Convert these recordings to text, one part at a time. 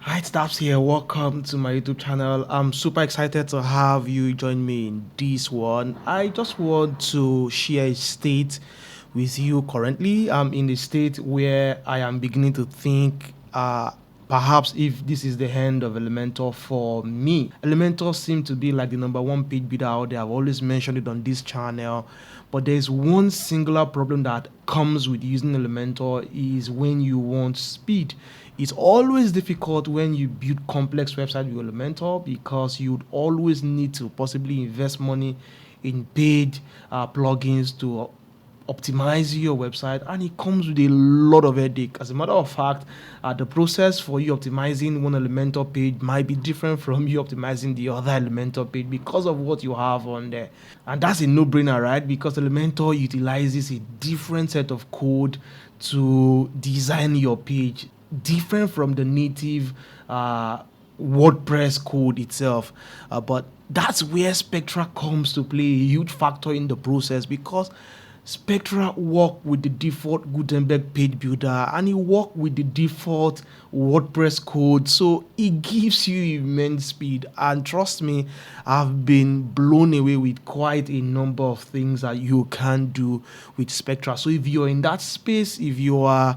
Hi, it's Daps here. Welcome to my YouTube channel. I'm super excited to have you join me in this one. I just want to share a state with you currently. I'm in the state where I am beginning to think perhaps if this is the end of Elementor for me. Elementor seems to be like the number one page builder out there. I've always mentioned it on this channel. But there's one singular problem that comes with using Elementor is when you want speed. It's always difficult when you build complex website with Elementor because you'd always need to possibly invest money in paid plugins to optimize your website, and it comes with a lot of headache. As a matter of fact, the process for you optimizing one Elementor page might be different from you optimizing the other Elementor page because of what you have on there. And that's a no-brainer, right? Because Elementor utilizes a different set of code to design your page, different from the native WordPress code itself. But that's where Spectra comes to play a huge factor in the process, because Spectra work with the default Gutenberg page builder and it work with the default WordPress code, so it gives you immense speed. And trust me, I've been blown away with quite a number of things that you can do with Spectra. So if you're in that space, if you are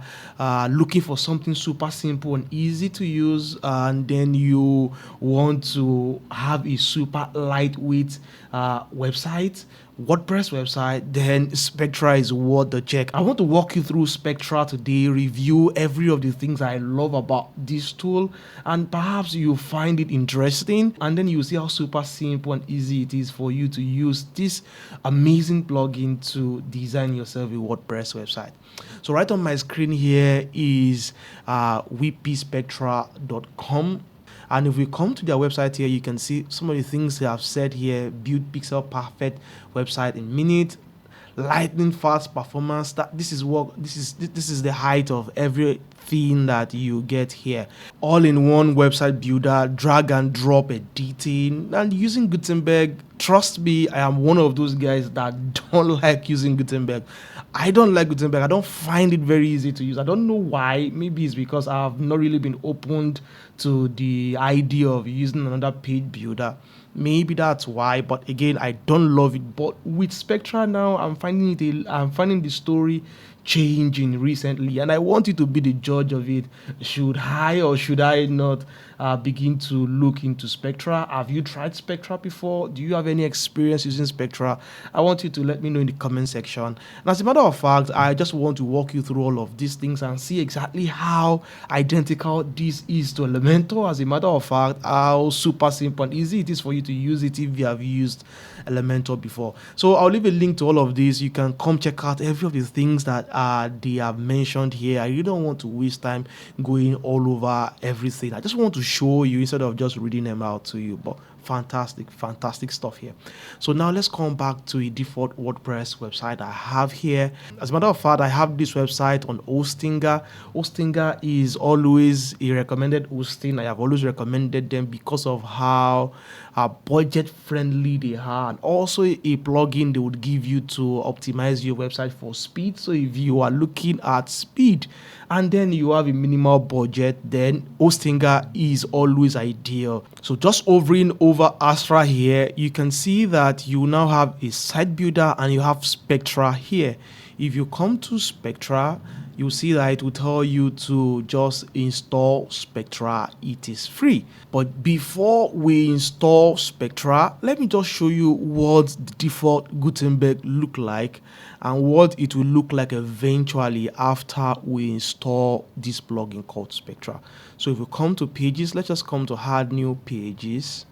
looking for something super simple and easy to use, and then you want to have a super lightweight website, WordPress website, then Spectra is worth the check. I want to walk you through Spectra today, review every of the things I love about this tool, and perhaps you find it interesting, and then you see how super simple and easy it is for you to use this amazing plugin to design yourself a WordPress website. So right on my screen here is wpspectra.com. And if we come to their website here, you can see some of the things they have said here: build pixel perfect website in minutes, lightning fast performance. That this is the height of everything that you get here. All in one website builder, drag and drop editing, and using Gutenberg. Trust me, I am one of those guys that don't like using Gutenberg. I don't like Gutenberg. I don't find it very easy to use. I don't know why. Maybe it's because I've not really been opened to the idea of using another page builder. Maybe that's why. But again, I don't love it. But with Spectra now, I'm finding the story changing recently, and I want you to be the judge of it. Should I or should I not begin to look into Spectra? Have you tried Spectra before? Do you have any experience using Spectra? I want you to let me know in the comment section. And as a matter of fact, I just want to walk you through all of these things and see exactly how identical this is to Elementor. As a matter of fact, how super simple and easy it is for you to use it if you have used Elementor before. So I'll leave a link to all of this. You can come check out every of the things that they have mentioned here. I really don't want to waste time going all over everything. I just want to show you instead of just reading them out to you. But fantastic stuff here. So now let's come back to a default WordPress website I have here. As a matter of fact, I have this website on Hostinger. Hostinger is always a recommended hosting. I have always recommended them because of how budget friendly they are, and also a plugin they would give you to optimize your website for speed. So if you are looking at speed and then you have a minimal budget, then Hostinger is always ideal. So just hovering over Astra here, you can see that you now have a site builder and you have Spectra here. If you come to Spectra, you'll see that it will tell you to just install Spectra. It is free. But before we install Spectra, let me just show you what the default Gutenberg look like and what it will look like eventually after we install this plugin called Spectra. So if we come to pages, let's just come to add new pages.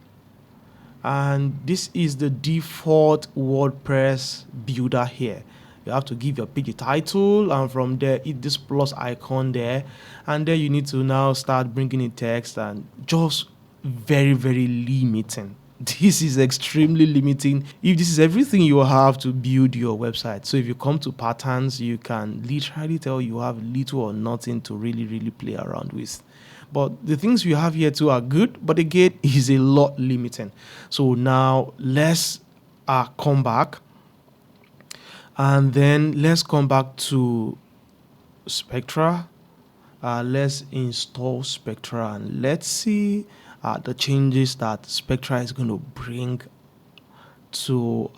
And this is the default WordPress builder here. You have to give your page a title, and from there hit this plus icon there, and then you need to now start bringing in text, and just very limiting. This is extremely limiting if this is everything you have to build your website. So if you come to patterns, you can literally tell you have little or nothing to really play around with. But the things we have here too are good, but again, is a lot limiting. So now let's come back. And then let's come back to Spectra. Let's install Spectra and let's see the changes that Spectra is going to bring to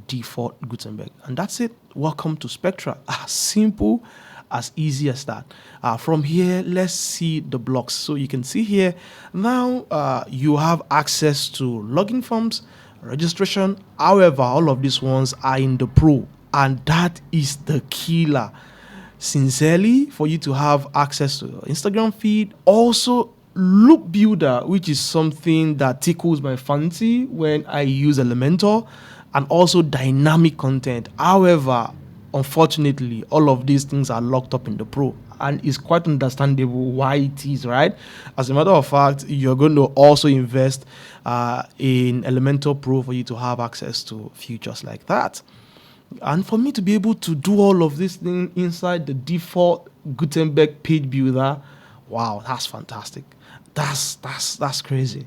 default Gutenberg. And that's it. Welcome to Spectra. As simple, as easy as that. From here, let's see the blocks. So you can see here now you have access to login forms, registration. However, all of these ones are in the Pro, and that is the killer. Sincerely, for you to have access to your Instagram feed, also loop builder, which is something that tickles my fancy when I use Elementor, and also dynamic content. However, unfortunately, all of these things are locked up in the Pro, and it's quite understandable why it is, right? As a matter of fact, you're going to also invest in Elementor Pro for you to have access to features like that. And for me to be able to do all of this thing inside the default Gutenberg page builder, wow, that's fantastic. That's crazy.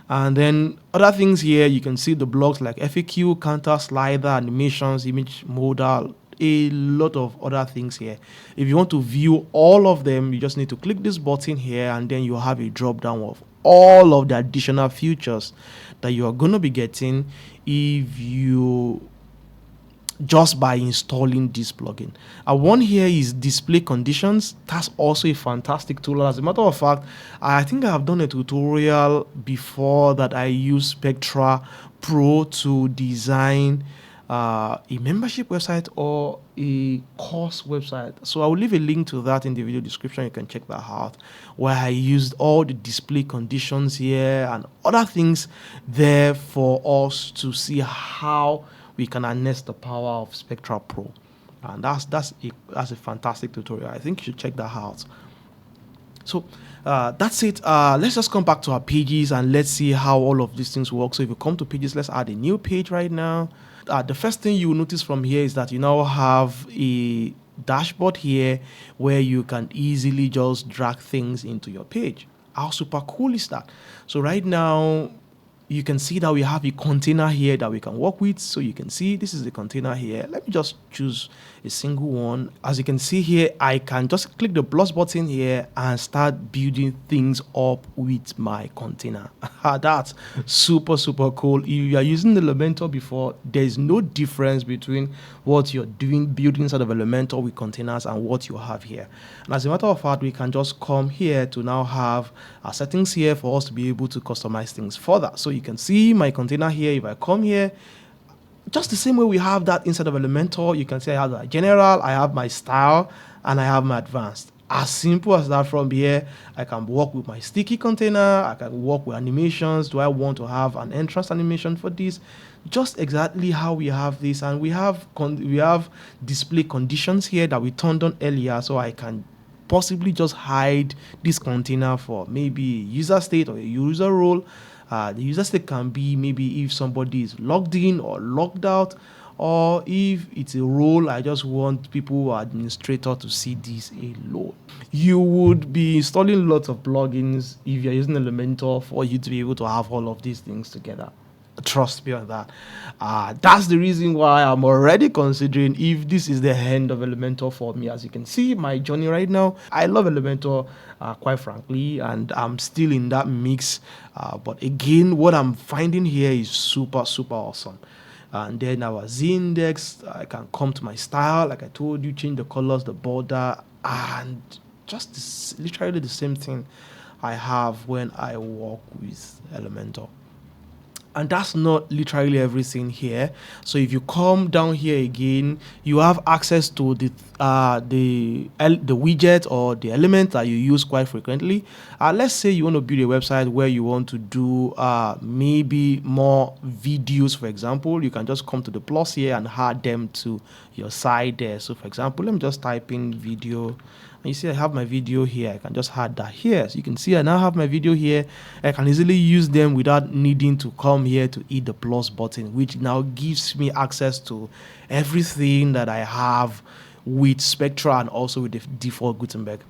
And then other things here, you can see the blocks like FAQ, counter, slider, animations, image modal, a lot of other things here. If you want to view all of them, you just need to click this button here, and then you have a drop down of all of the additional features that you are going to be getting if you just by installing this plugin. One here is display conditions. That's also a fantastic tool. As a matter of fact, I think I have done a tutorial before that I use Spectra Pro to design a membership website or a course website. So I will leave a link to that in the video description. You can check that out, where I used all the display conditions here and other things there for us to see how we can harness the power of Spectra Pro. And that's a fantastic tutorial. I think you should check that out. So that's it. Let's just come back to our pages and let's see how all of these things work. So if you come to pages, let's add a new page right now. The first thing you will notice from here is that you now have a dashboard here where you can easily just drag things into your page. How super cool is that? So right now, you can see that we have a container here that we can work with. So you can see this is the container here. Let me just choose a single one. As you can see here, I can just click the plus button here and start building things up with my container. That's super cool. If you are using Elementor before, there is no difference between what you're doing building inside of Elementor with containers and what you have here. And as a matter of fact, we can just come here to now have our settings here for us to be able to customize things further. So you can see my container here. If I come here, just the same way we have that inside of Elementor, you can see I have my general, I have my style, and I have my advanced. As simple as that. From here, I can work with my sticky container, I can work with animations. Do I want to have an entrance animation for this? Just exactly how we have this, and we have display conditions here that we turned on earlier, so I can possibly just hide this container for maybe user state or a user role. The user state can be maybe if somebody is logged in or logged out, or if it's a role, I just want people who are administrator to see this alone. You would be installing lots of plugins if you're using Elementor for you to be able to have all of these things together. Trust me on that. That's the reason why I'm already considering if this is the end of Elementor for me. As you can see, my journey right now, I love Elementor, quite frankly, and I'm still in that mix. But again, what I'm finding here is super awesome. And then our Z-index, I can come to my style, like I told you, change the colors, the border, and just literally the same thing I have when I work with Elementor. And that's not literally everything here. So if you come down here again, you have access to the widget or the element that you use quite frequently. Let's say you want to build a website where you want to do maybe more videos, for example. You can just come to the plus here and add them to your side there. So for example, let me just type in video. You see I have my video here. I can just add that here. So you can see I now have my video here. I can easily use them without needing to come here to hit the plus button, which now gives me access to everything that I have with Spectra and also with the default Gutenberg.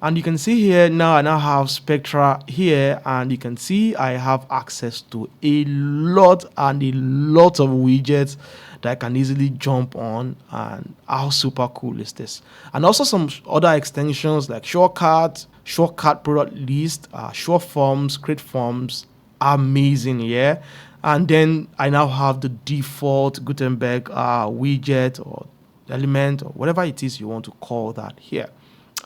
And you can see here now I now have Spectra here, and you can see I have access to a lot and a lot of widgets that I can easily jump on. And how super cool is this? And also some other extensions like shortcut product list, short forms, create forms. Amazing, yeah. And then I now have the default Gutenberg widget or element or whatever it is you want to call that here.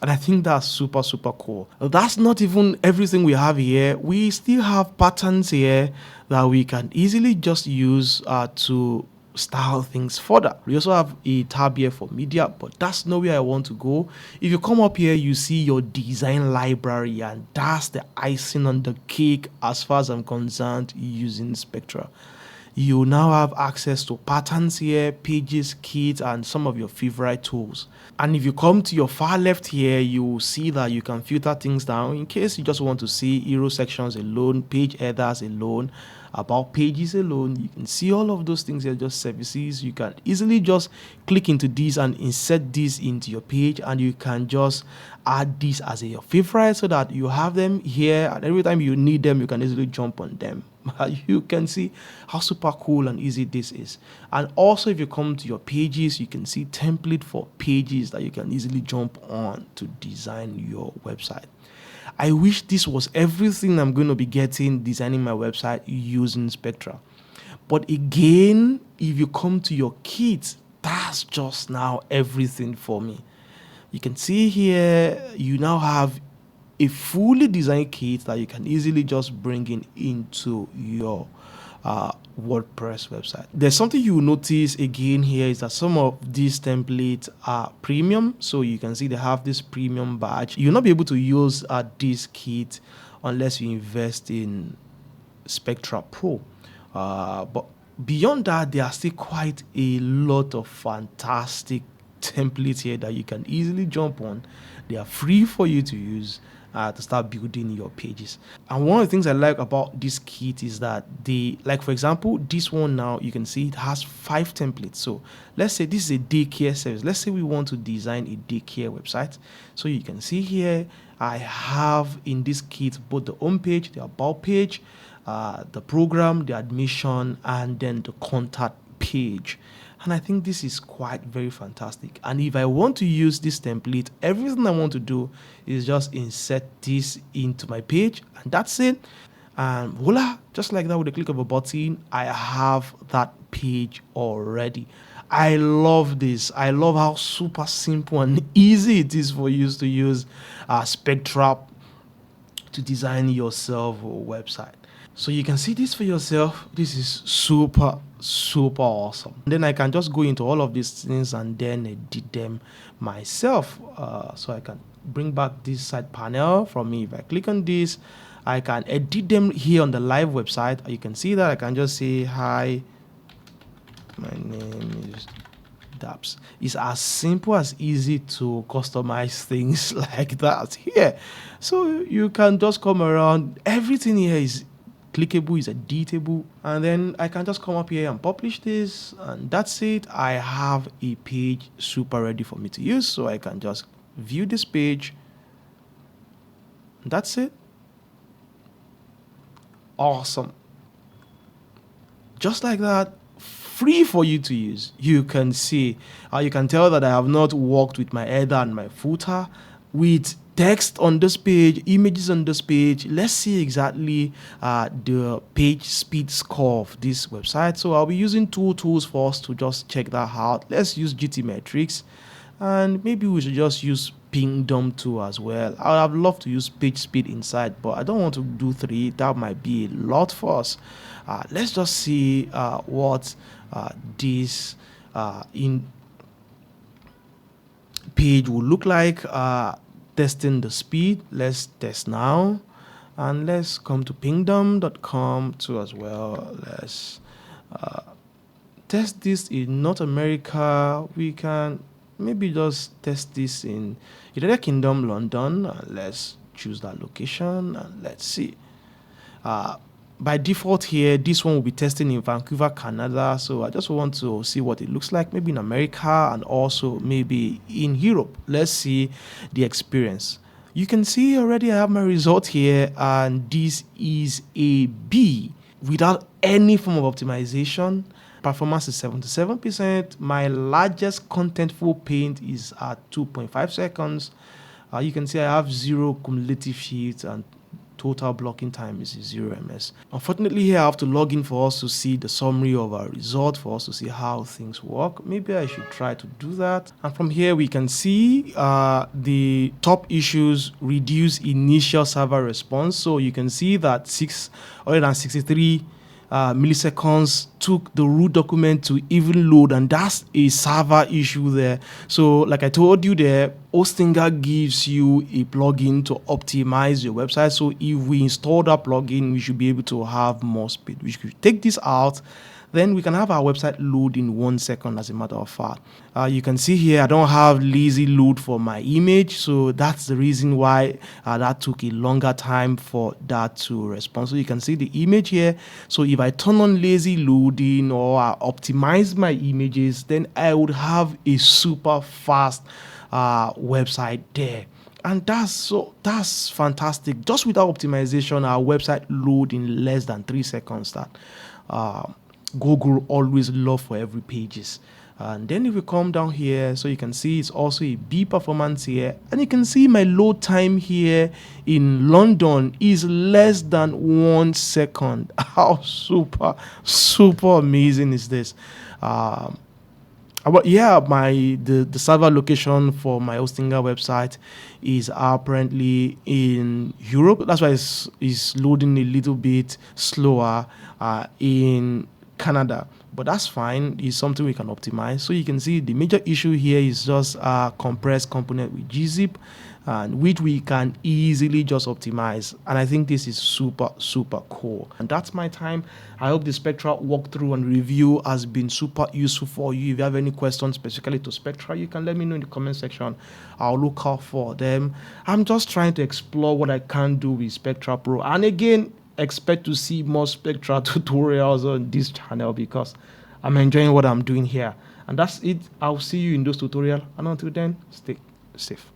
And I think that's super, super cool. That's not even everything we have here. We still have patterns here that we can easily just use to style things further. We also have a tab here for media, but that's not where I want to go. If you come up here, you see your design library, and that's the icing on the cake as far as I'm concerned using Spectra. You now have access to patterns here, pages, kits, and some of your favorite tools. And if you come to your far left here, you will see that you can filter things down in case you just want to see hero sections alone, page headers alone, about pages alone. You can see all of those things here, just services. You can easily just click into these and insert these into your page, and you can just add these as your favorite so that you have them here, and every time you need them, you can easily jump on them. You can see how super cool and easy this is. And also, if you come to your pages, you can see template for pages that you can easily jump on to design your website. I wish this was everything I'm going to be getting designing my website using Spectra. But again, if you come to your kit, that's just now everything for me. You can see here, you now have a fully designed kit that you can easily just bring into your WordPress website. There's something you will notice again here is that some of these templates are premium. So you can see they have this premium badge. You'll not be able to use this kit unless you invest in Spectra Pro. But beyond that, there are still quite a lot of fantastic templates here that you can easily jump on. They are free for you to use to start building your pages. And one of the things I like about this kit is that like for example, this one now, you can see it has 5 templates. So let's say this is a daycare service. Let's say we want to design a daycare website. So you can see here, I have in this kit both the home page, the about page, the program, the admission, and then the contact page. And I think this is quite very fantastic. And if I want to use this template, everything I want to do is just insert this into my page, and that's it. And voila, just like that, with a click of a button, I have that page already. I love this. I love how super simple and easy it is for you to use Spectra to design yourself a website. So you can see this for yourself. This is super, super awesome. And then I can just go into all of these things and then edit them myself. So I can bring back this side panel from me. If I click on this, I can edit them here on the live website. You can see that I can just say, hi, my name is Daps. It's as simple as easy to customize things like that here. So you can just come around. Everything here is clickable, is editable, and then I can just come up here and publish this, and that's it. I have a page super ready for me to use, so I can just view this page. That's it. Awesome. Just like that, free for you to use. You can see, you can tell that I have not worked with my header and my footer with text on this page, images on this page. Let's see exactly the page speed score of this website. So I'll be using 2 tools for us to just check that out. Let's use GTmetrix, and maybe we should just use Pingdom 2 as well. I would have loved to use page speed inside, but I don't want to do 3. That might be a lot for us. Let's just see what this in page will look like. Testing the speed. Let's test now, and let's come to pingdom.com too as well. Let's test this in North America. We can maybe just test this in United Kingdom, London. Let's choose that location and let's see. By default here, this one will be testing in Vancouver, Canada. So I just want to see what it looks like, maybe in America and also maybe in Europe. Let's see the experience. You can see already I have my result here, and this is a B without any form of optimization. Performance is 77%. My largest contentful paint is at 2.5 seconds. You can see I have 0 cumulative sheets, and total blocking time is 0 ms. Unfortunately, here I have to log in for us to see the summary of our result, for us to see how things work. Maybe I should try to do that. And from here we can see the top issues: reduce initial server response. So you can see that 663 milliseconds took the root document to even load, and that's a server issue there. So like I told you there, Hostinger gives you a plugin to optimize your website. So if we install that plugin, we should be able to have more speed. We should take this out, then we can have our website load in 1 second, as a matter of fact. You can see here I don't have lazy load for my image, so that's the reason why that took a longer time for that to respond. So you can see the image here. So if I turn on lazy loading or I optimize my images, then I would have a super fast website there. And that's fantastic. Just without optimization, our website load in less than 3 seconds. That Google always love for every pages. And then if we come down here, so you can see it's also a B performance here, and you can see my load time here in London is less than 1 second. How super amazing is this? But yeah, the server location for my Hostinger website is apparently in Europe. That's why it's loading a little bit slower in Canada, but that's fine. It's something we can optimize. So you can see the major issue here is just a compressed component with gzip, and which we can easily just optimize. And I think this is super cool. And that's my time. I hope the Spectra walkthrough and review has been super useful for you. If you have any questions specifically to Spectra, you can let me know in the comment section. I'll look out for them. I'm just trying to explore what I can do with Spectra Pro. And again, expect to see more Spectra tutorials on this channel, because I'm enjoying what I'm doing here. And that's it. I'll see you in those tutorials, and until then, stay safe.